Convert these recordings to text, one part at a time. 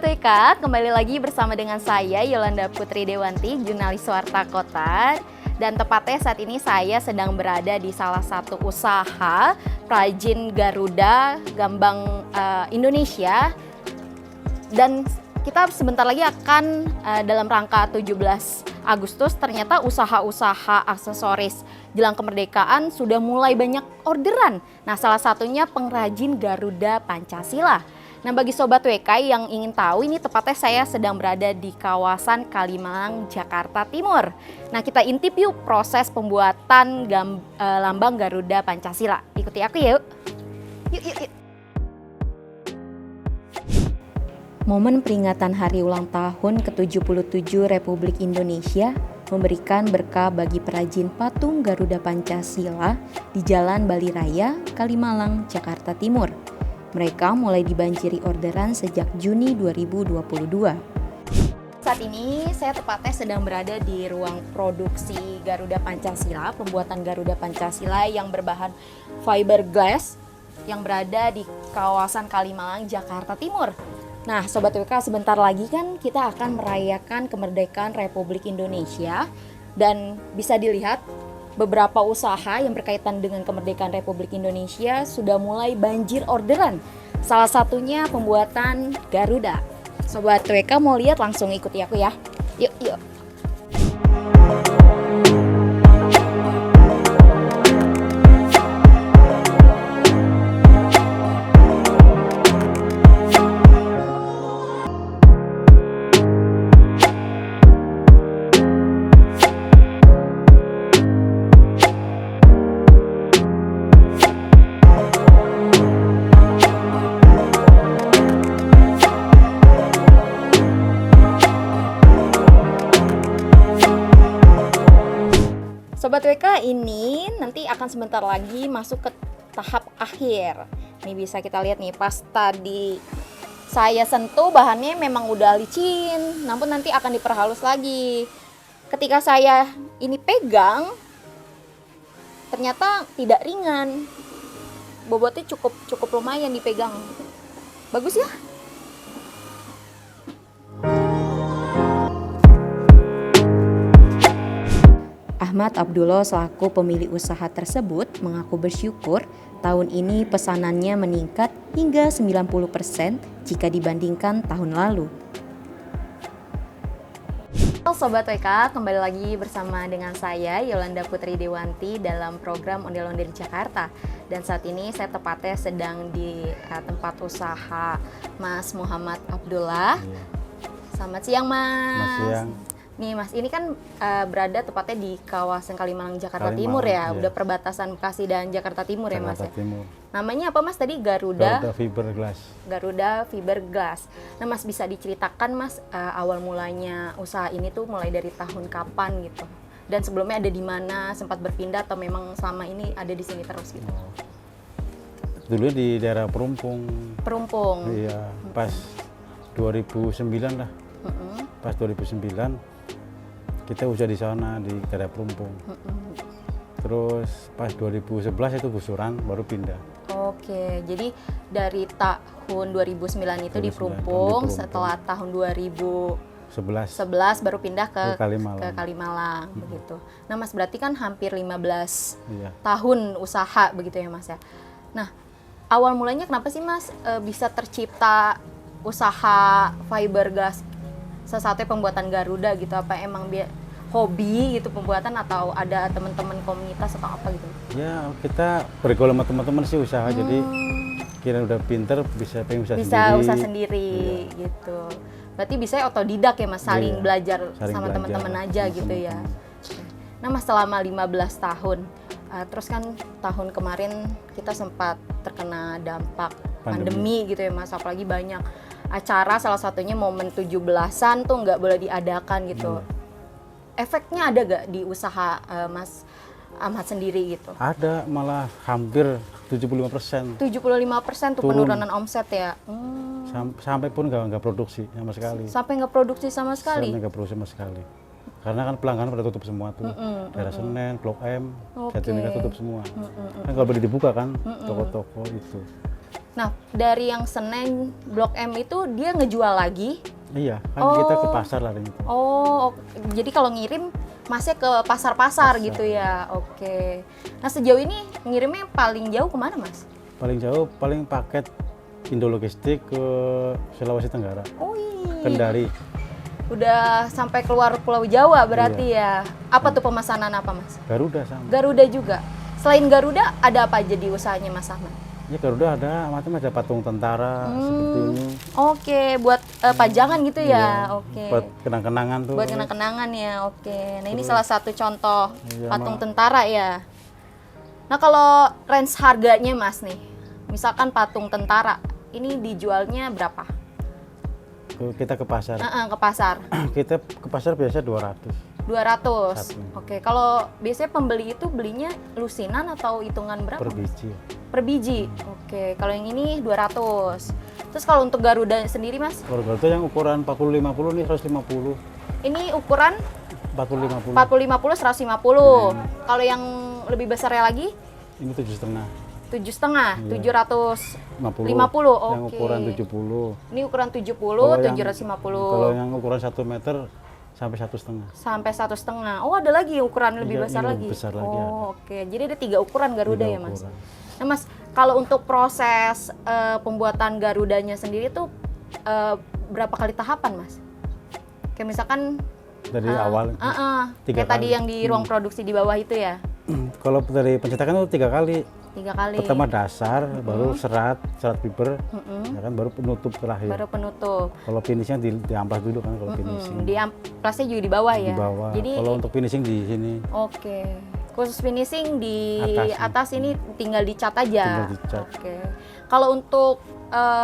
Sobat WK, kembali lagi bersama dengan saya Yolanda Putri Dewanti, jurnalis Warta Kota. Dan tepatnya saat ini saya sedang berada di salah satu usaha perajin Garuda Gambang Indonesia. Dan kita sebentar lagi akan dalam rangka 17 Agustus, ternyata usaha-usaha aksesoris jelang kemerdekaan sudah mulai banyak orderan. Nah, salah satunya pengrajin Garuda Pancasila. Nah, bagi Sobat WK yang ingin tahu, ini tepatnya saya sedang berada di kawasan Kalimalang, Jakarta Timur. Nah, kita intip yuk proses pembuatan lambang Garuda Pancasila. Ikuti aku yuk. Yuk. Momen peringatan hari ulang tahun ke-77 Republik Indonesia memberikan berkah bagi perajin patung Garuda Pancasila di Jalan Bali Raya, Kalimalang, Jakarta Timur. Mereka mulai dibanjiri orderan sejak Juni 2022. Saat ini saya tepatnya sedang berada di ruang produksi Garuda Pancasila, pembuatan Garuda Pancasila yang berbahan fiberglass yang berada di kawasan Kalimalang, Jakarta Timur. Nah, Sobat WK, sebentar lagi kan kita akan merayakan kemerdekaan Republik Indonesia, dan bisa dilihat beberapa usaha yang berkaitan dengan kemerdekaan Republik Indonesia sudah mulai banjir orderan. Salah satunya pembuatan Garuda. Sobat WK mau lihat, langsung ikuti aku ya. Yuk. Sobat WK, ini nanti akan sebentar lagi masuk ke tahap akhir. Nih bisa kita lihat nih, pas tadi saya sentuh bahannya memang udah licin, namun nanti akan diperhalus lagi. Ketika saya ini pegang, ternyata tidak ringan. Bobotnya cukup lumayan dipegang. Bagus ya? Ahmad Abdullah selaku pemilik usaha tersebut mengaku bersyukur tahun ini pesanannya meningkat hingga 90% jika dibandingkan tahun lalu. Sobat WK, kembali lagi bersama dengan saya Yolanda Putri Dewanti dalam program Ondel-Ondel Jakarta. Dan saat ini saya tepatnya sedang di tempat usaha Mas Muhammad Abdullah. Selamat siang, Mas. Selamat siang. Nih Mas, ini kan berada tepatnya di kawasan Kalimalang, Jakarta Timur ya, iya. Udah perbatasan Bekasi dan Jakarta Timur ya Mas ya. Timur. Namanya apa Mas tadi? Garuda Fiberglass. Garuda Fiberglass. Nah Mas, bisa diceritakan Mas awal mulanya usaha ini tuh mulai dari tahun kapan gitu? Dan sebelumnya ada di mana, sempat berpindah atau memang selama ini ada di sini terus gitu? Dulu di daerah Perumpung. Iya, pas 2009 lah. Pas 2009 kita usaha di sana di daerah Perumpung. Terus pas 2011 itu gusuran, baru pindah. Oke, jadi dari tahun 2009 itu di Perumpung, setelah tahun 2011 baru pindah ke Kalimalang begitu. Nah Mas, berarti kan hampir 15 tahun usaha begitu ya Mas ya. Nah, awal mulanya kenapa sih Mas bisa tercipta usaha fiberglass, sesatnya pembuatan Garuda gitu? Apa emang hobi gitu pembuatan, atau ada teman-teman komunitas atau apa gitu? Ya, kita bergaul sama teman-teman sih usaha, jadi kira udah pinter bisa usaha sendiri gitu. Berarti bisa otodidak ya Mas, saling belajar sama teman-teman aja gitu ya. Nah Mas, selama 15 tahun, terus kan tahun kemarin kita sempat terkena dampak pandemi gitu ya Mas, apalagi banyak acara, salah satunya momen 17-an tuh nggak boleh diadakan gitu. Efeknya ada gak di usaha Mas Ahmad sendiri gitu? Ada, malah hampir 75%. 75% tuh penurunan omset ya? Sampai pun nggak produksi sama sekali. Sampai nggak produksi sama sekali? Sampai nggak produksi sama sekali. Karena kan pelanggan pada tutup semua tuh. Daerah Senen, Blok M, Jatinegara tutup semua. Kan nggak boleh dibuka kan, toko-toko itu. Nah, dari yang Senen Blok M itu dia ngejual lagi? Iya, kan kita ke pasar lah itu. Oh, jadi kalau ngirim masnya ke pasar-pasar gitu ya? Oke. Nah, sejauh ini ngirimnya paling jauh kemana, Mas? Paling jauh, paling paket Indo Logistik ke Sulawesi Tenggara. Oh iya. Kendari. Udah sampai keluar Pulau Jawa berarti ya? Apa tuh pemesanan apa, Mas? Garuda sama. Garuda juga? Selain Garuda, ada apa aja di usahanya Mas Ahmad? Ya Garuda ada macam-macam, ada patung tentara seperti ini. Oke, buat pajangan gitu ya? Iya, Oke. buat kenang-kenangan tuh. Buat kenang-kenangan ya, oke. Nah ini salah satu contoh Iya, patung tentara ya. Nah kalau range harganya Mas nih, misalkan patung tentara, ini dijualnya berapa? Kita ke pasar. Ke pasar. Kita ke pasar biasa 200. 200. Satu. Oke, kalau biasanya pembeli itu belinya lusinan atau hitungan berapa? Per biji. Per biji. Oke, kalau yang ini 200. Terus kalau untuk Garuda sendiri Mas? Kalau Garuda yang ukuran 40-50 nih 150. Ini ukuran 40-50. 40-50 150. Kalau yang lebih besarnya lagi? Ini 7,5. 7,5, Iya. 750. Yang Oke. ukuran 70. Ini ukuran 70, Kalau yang- 750. Kalau yang ukuran 1 meter sampai 1,5. Sampai 1,5. Oh, ada lagi ukuran lebih Iya, besar ini lagi. lebih besar lagi ada. Oke. Jadi ada 3 ukuran Garuda 3 ya, Mas. ukuran. Nah, Mas, kalau untuk proses pembuatan Garudanya sendiri tuh berapa kali tahapan, Mas? Kayak misalkan Dari awal. 3 kayak tadi kali. yang di ruang produksi di bawah itu ya. Kalau dari pencetakan itu 3 kali. 3 kali. Pertama dasar, baru serat fiber, ya kan, baru penutup terakhir. Baru penutup. Kalau finishing diamplas dulu kan kalau finishing. Di amplasnya juga di bawah ya. Di bawah. Jadi Kalau untuk finishing di sini. oke. Khusus finishing di Atas. atas ini tinggal dicat aja. Tinggal dicat. Oke. Kalau untuk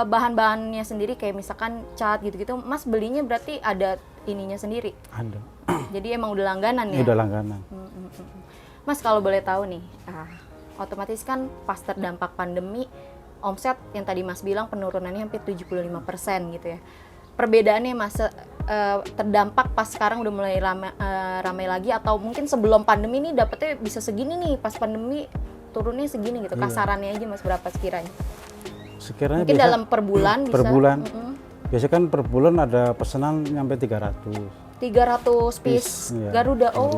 bahan-bahannya sendiri kayak misalkan cat gitu-gitu, Mas belinya berarti ada ininya sendiri. Ada. Jadi emang udah langganan ya? Ini udah langganan. Mas kalau boleh tahu nih, otomatis kan pas terdampak pandemi, omset yang tadi Mas bilang penurunannya hampir 75% gitu ya. Perbedaannya Mas terdampak pas sekarang udah mulai ramai lagi atau mungkin sebelum pandemi ini dapetnya bisa segini nih, pas pandemi turunnya segini gitu. Iya. Kasarannya aja Mas berapa sekiranya? Sekiranya Mungkin dalam per bulan bisa. Per bulan. Biasanya kan per bulan ada pesanan nyampe 300. 300 piece Iya, Garuda. Oh,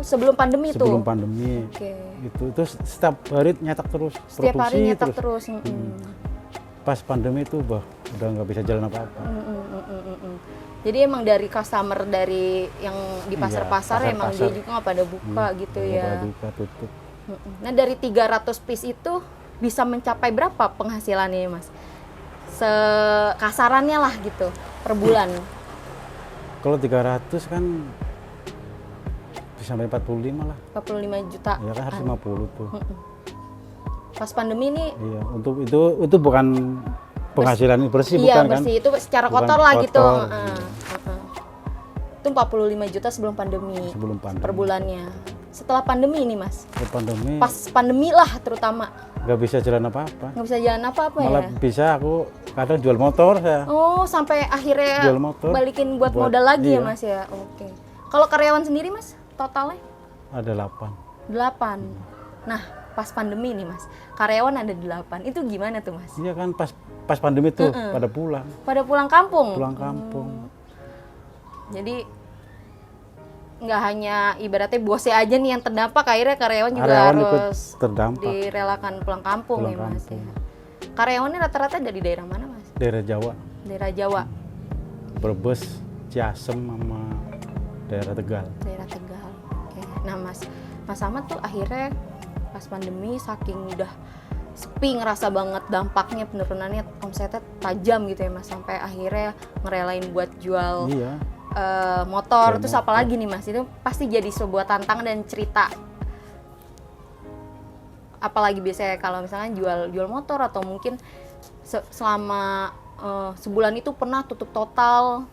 sebelum pandemi tuh. Sebelum pandemi. Oke. Itu setiap hari nyetak terus. Setiap hari produksi nyetak terus. Pas pandemi itu udah nggak bisa jalan apa-apa. Jadi emang dari customer dari yang di pasar-pasar Iya, emang dia juga nggak pada buka gitu Nggak ya. pada buka, tutup. Nah dari 300 piece itu bisa mencapai berapa penghasilannya Mas? Sekasarannya lah gitu per bulan. Kalau 300 kan bisa sampai 45 lah. 45 juta. Ya kan harus 50 tuh. Pas pandemi ini Iya, untuk itu bukan penghasilan bersih iya bukan kan? bersih itu secara Bukan kotor lah gitu. kotor. Itu 45 juta sebelum pandemi. Sebelum pandemi. Per bulannya. Setelah pandemi ini Mas. Kalau pandemi Pas pandemi lah terutama. nggak bisa jalan apa-apa. Nggak bisa jalan apa-apa Malah ya. bisa aku kadang jual motor saya. Oh, sampai akhirnya Jual motor, balikin buat buat- modal lagi ya iya. Mas ya. Oke. Kalau karyawan sendiri Mas, totalnya Ada 8. 8. Nah, pas pandemi nih Mas, karyawan ada 8. Itu gimana tuh Mas? Iya kan pas pandemi tuh pada pulang. Pada pulang kampung? Pulang kampung. Jadi nggak hanya ibaratnya bosnya aja nih yang terdampak, akhirnya karyawan juga Karyawan ikut harus terdampak. direlakan pulang kampung Pulang ya Mas. kampung. Ya. Karyawannya rata-rata dari daerah mana Mas? Daerah Jawa, Daerah Jawa, Brebes, Ciasem sama daerah Tegal. daerah Tegal. Oke. Nah Mas Ahmad tuh akhirnya pas pandemi saking udah sepi ngerasa banget dampaknya penurunannya omsetnya tajam gitu ya Mas, sampai akhirnya ngerelain buat jual Iya. motor. Jual Terus motor. apalagi nih Mas, itu pasti jadi sebuah tantangan dan cerita. Apalagi biasanya kalau misalnya jual motor atau mungkin selama sebulan itu pernah tutup total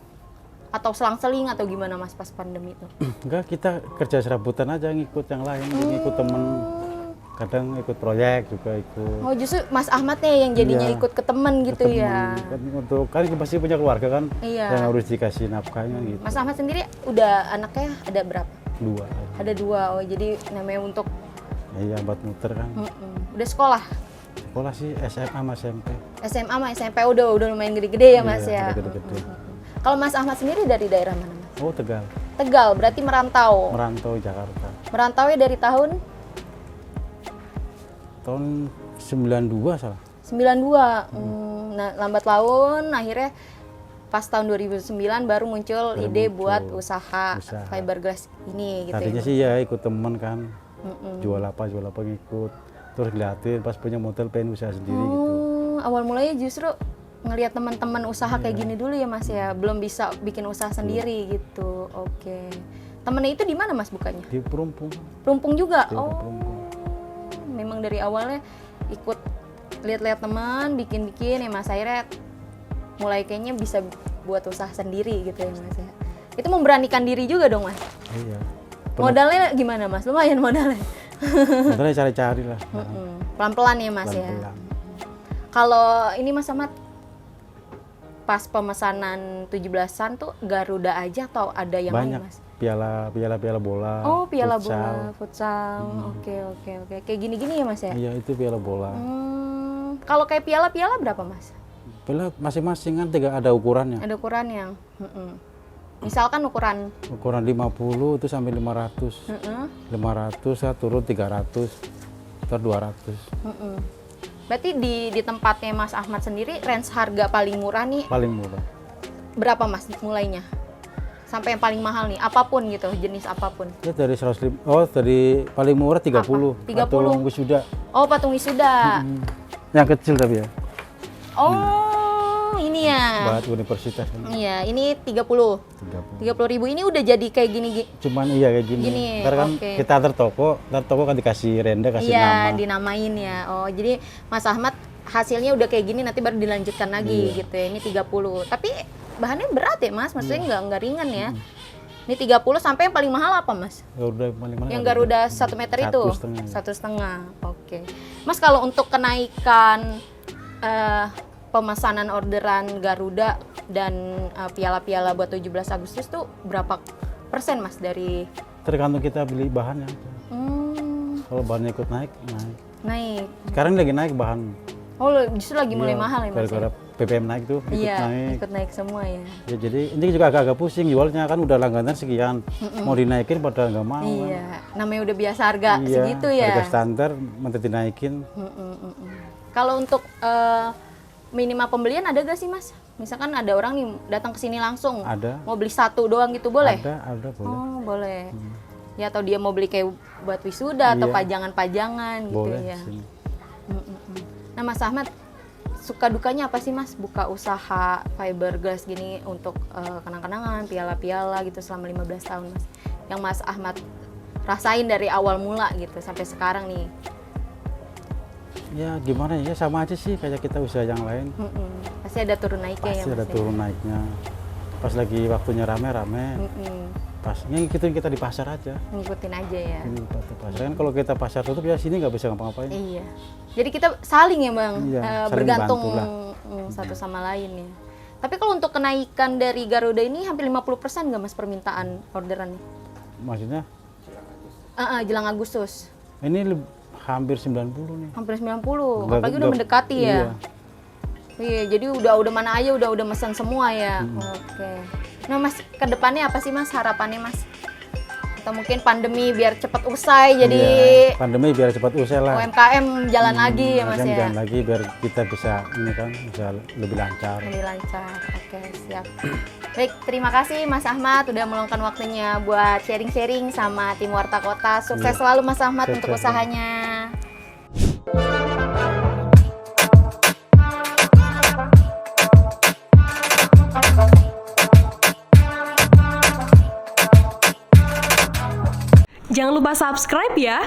atau selang-seling atau gimana Mas pas pandemi itu? Enggak, kita kerja serabutan aja ngikut yang lain, ngikut temen. Kadang ikut proyek juga ikut. Oh justru Mas Ahmadnya yang jadinya Iya. ikut ke temen gitu Temen. ya? Kan untuk kan pasti punya keluarga kan, Iya. yang harus dikasih nafkahnya gitu. Mas Ahmad sendiri udah anaknya ada berapa? 2. Ada 2. Oh jadi namanya untuk Iya, buat muter kan. udah sekolah? sekolah sih SMA sama SMP. SMA sama SMP udah lumayan gede-gede ya Mas ya. Gede-gede. Kalau Mas Ahmad sendiri dari daerah mana Mas? Oh, Tegal. Tegal, berarti merantau. Merantau Jakarta. Merantau dari tahun Tahun 92 salah. 92. Nah, lambat laun akhirnya pas tahun 2009 baru muncul ide buat usaha fiberglass ini gitu. Tadinya sih ya ikut temen kan. Jual apa ngikut. Terus liatin pas punya modal pengen usaha sendiri gitu. Awal mulanya justru ngelihat teman-teman usaha kayak gini dulu ya Mas ya. Belum bisa bikin usaha sendiri gitu. Oke. Temennya itu di mana Mas bukanya? Di Perumpung. Perumpung juga. Perumpung. Memang dari awalnya ikut lihat-lihat teman, bikin-bikin ya Mas, akhirnya mulai kayaknya bisa buat usaha sendiri gitu ya Mas ya. Itu memberanikan diri juga dong Mas? Iya. Modalnya gimana Mas? Lumayan modalnya? Modalnya cari-cari lah. Pelan-pelan ya Mas ya? Kalau ini Mas Ahmad, pas pemesanan 17-an tuh Garuda aja atau ada yang banyak. lain Mas? Piala bola. Oh, piala bola, futsal. Oke. Kayak gini-gini ya Mas ya? Iya, itu piala bola. Kalau kayak piala berapa Mas? Piala masing-masing kan ada ukurannya. Ada ukurannya. Misalkan ukuran 50 itu sampai 500. 500 ya turun 300, atau 200. Berarti di tempatnya Mas Ahmad sendiri range harga paling murah nih Paling murah. berapa Mas mulainya? Sampai yang paling mahal nih, apapun gitu, jenis apapun. Ya dari 105. Oh, dari paling murah 30. Apa? 30. Patung wisuda. Oh, patung wisuda. Yang kecil tapi ya. Oh, ini ya. Buat universitas. Iya, ini 30. 30.000 ini udah jadi kayak gini. Cuman iya kayak gini. Ntar kan kita antar toko kan dikasih renda, kasih nama. Iya, dinamain ya. Oh, jadi Mas Ahmad hasilnya udah kayak gini nanti baru dilanjutkan lagi gitu ya. Ini 30. Tapi bahannya berat ya Mas, maksudnya nggak ringan ya. Ini 30 sampai yang paling mahal apa Mas? Garuda paling mahal. Yang Garuda 1 meter itu? 1,5. Oke. Mas, kalau untuk kenaikan pemesanan orderan Garuda dan piala-piala buat 17 Agustus tuh berapa persen Mas dari? Tergantung kita beli bahannya. Kalau bahannya ikut naik. Sekarang lagi naik bahan. Oh, justru lagi mulai mahal ya Mas? Gara-gara BBM naik tuh ikut naik semua ya. Jadi ini juga agak-agak pusing jualnya, kan udah langganan sekian, mau dinaikin pada nggak mau. Iya, namanya udah biasa harga segitu ya. Harga standar minta dinaikin. Kalau untuk minimal pembelian ada gak sih Mas? Misalkan ada orang nih datang ke sini langsung, mau beli satu doang gitu boleh? Ada boleh. Oh, boleh. Ya, atau dia mau beli kayak buat wisuda atau pajangan-pajangan gitu boleh, ya. Nah Mas Ahmad, suka dukanya apa sih Mas buka usaha fiberglass gini untuk kenang-kenangan, piala-piala gitu selama 15 tahun Mas? Yang Mas Ahmad rasain dari awal mula gitu sampai sekarang nih. Ya gimana ya, sama aja sih kayak kita usaha yang lain. Pasti ada turun naiknya ya Mas? Pasti ada turun naiknya. Pas lagi waktunya rame-rame, pas ngikutin kita di pasar aja. Ngikutin aja ya. Pasar kan kalau kita pasar tutup ya sini nggak bisa ngapa-ngapain. Iya. Jadi kita saling ya Bang, bergantung satu sama lain ya. Tapi kalau untuk kenaikan dari Garuda ini hampir 50% nggak Mas permintaan orderannya? Maksudnya? Jelang Agustus. Ini hampir 90 nih. Hampir 90, apalagi udah mendekati ya. Iya, jadi udah mana aja udah mesen semua ya. Oke. Nah Mas, ke depannya apa sih Mas harapannya Mas? Atau mungkin pandemi biar cepat usai jadi pandemi biar cepat usai lah. UMKM jalan lagi ya Mas ya. Jalan lagi biar kita bisa bisa lebih lancar. Lebih lancar. Oke, siap. Baik, terima kasih Mas Ahmad udah meluangkan waktunya buat sharing-sharing sama tim Warta Kota. Sukses selalu Mas Ahmad untuk usahanya. Jangan lupa subscribe ya.